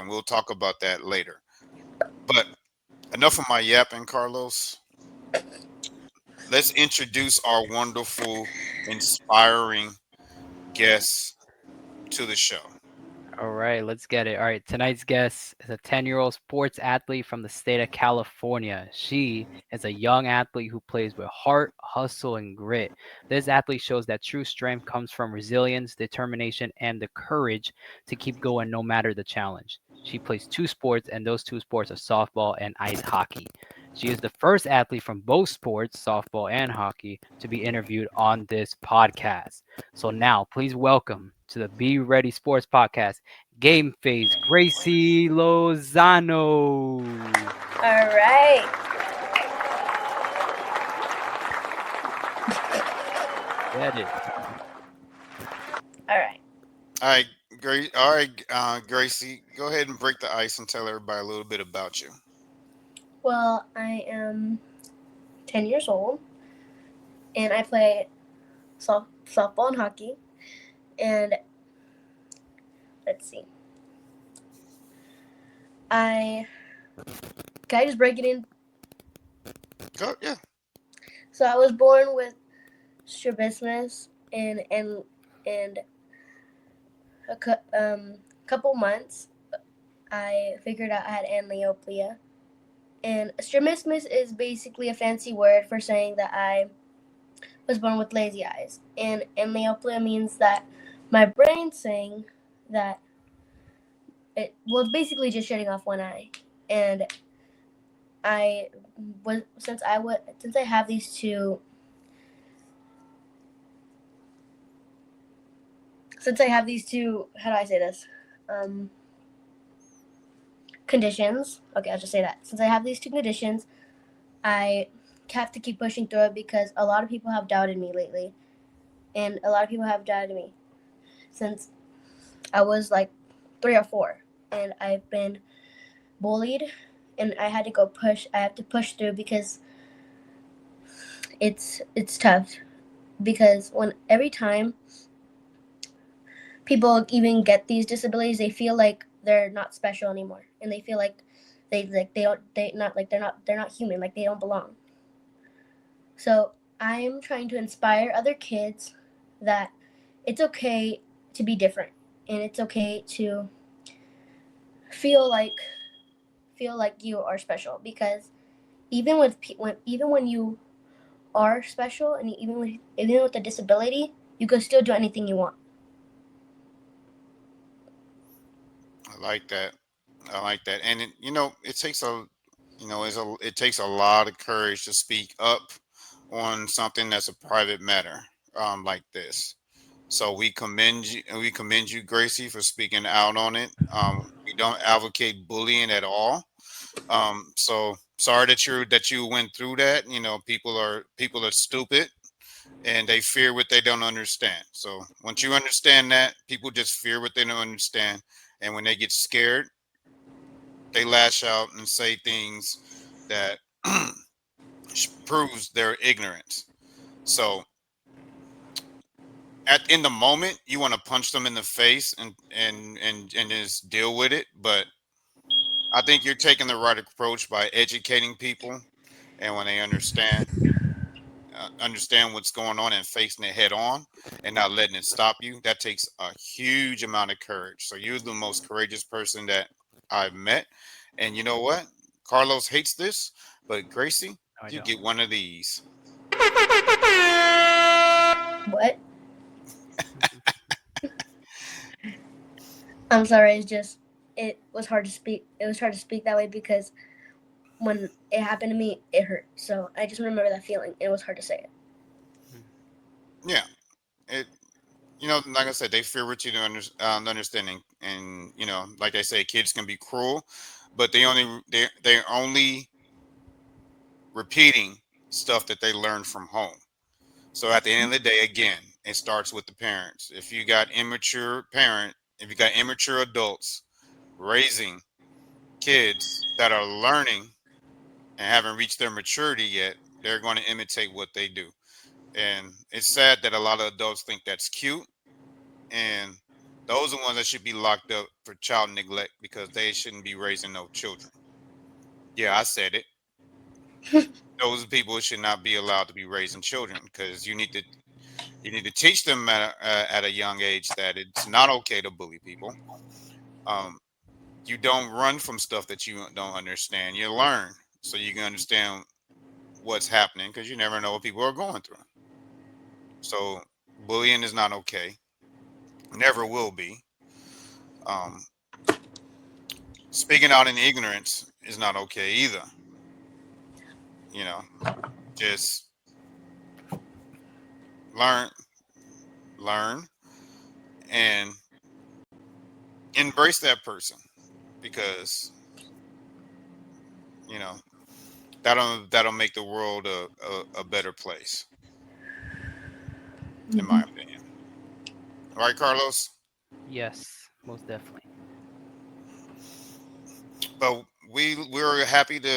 and we'll talk about that later. But enough of my yapping, Carlos. Let's introduce our wonderful, inspiring guests to the show. All right, let's get it. All right, tonight's guest is a 10-year-old sports athlete from the state of California. She is a young athlete who plays with heart, hustle, and grit. This athlete shows that true strength comes from resilience, determination, and the courage to keep going no matter the challenge. She plays two sports, and those two sports are softball and ice hockey. She is the first athlete from both sports, softball and hockey, to be interviewed on this podcast. So now, please welcome to the Be Ready Sports Podcast, Gameface Gracie Lozano. All right. Get it. All right. All right, great. All right, Gracie, go ahead and break the ice and tell everybody a little bit about you. Well, I am 10 years old and I play softball and hockey. And let's see. I can I just break it in? Go, yeah. So I was born with strabismus and couple months I figured out I had amblyopia. And strabismus is basically a fancy word for saying that I was born with lazy eyes. And amblyopia means that my brain's saying that it's basically just shutting off one eye. And I was since I have these two how do I say this conditions. Okay, I'll just say that. Since I have these two conditions, I have to keep pushing through it because a lot of people have doubted me lately. And a lot of people have doubted me since I was like 3 or 4. And I've been bullied and I have to push through because it's tough. Because when every time people even get these disabilities, they feel like they're not special anymore, and they feel like they're not human, like they don't belong. So I'm trying to inspire other kids that it's okay to be different, and it's okay to feel like you are special because even when you are special and even with a disability, you can still do anything you want. I like that. I like that. And it takes it takes a lot of courage to speak up on something that's a private matter, like this. So we commend you, Gracie, for speaking out on it. We don't advocate bullying at all. So sorry that you went through that. People are stupid and they fear what they don't understand. So once you understand that, people just fear what they don't understand, and when they get scared, they lash out and say things that proves their ignorance. So in the moment, you want to punch them in the face and just deal with it. But I think you're taking the right approach by educating people, and when they understand what's going on and facing it head on and not letting it stop you, that takes a huge amount of courage. So you're the most courageous person that I've met. And you know what? Carlos hates this, but Gracie, No, I you don't. get one of these. What? I'm sorry. It was hard to speak. It was hard to speak that way because when it happened to me, it hurt. So I just remember that feeling. It was hard to say it. Yeah. It like I said, they fear what you don't understanding, and like I say, kids can be cruel, but they're only repeating stuff that they learned from home. So at the end of the day, again, it starts with the parents. If you got immature adults raising kids that are learning and haven't reached their maturity yet, they're going to imitate what they do. And it's sad that a lot of adults think that's cute, and Those are ones that should be locked up for child neglect because they shouldn't be raising no children. Yeah, I said it. Those people should not be allowed to be raising children because you need to teach them at a young age that it's not okay to bully people. Um, you don't run from stuff that you don't understand. You learn so you can understand what's happening because you never know what people are going through. So bullying is not okay. Never will be. Um, Speaking out in ignorance is not okay either. You know, just learn, learn, and embrace that person because you know that'll make the world a better place, in my opinion. All right, Carlos. Yes, most definitely. But we're happy to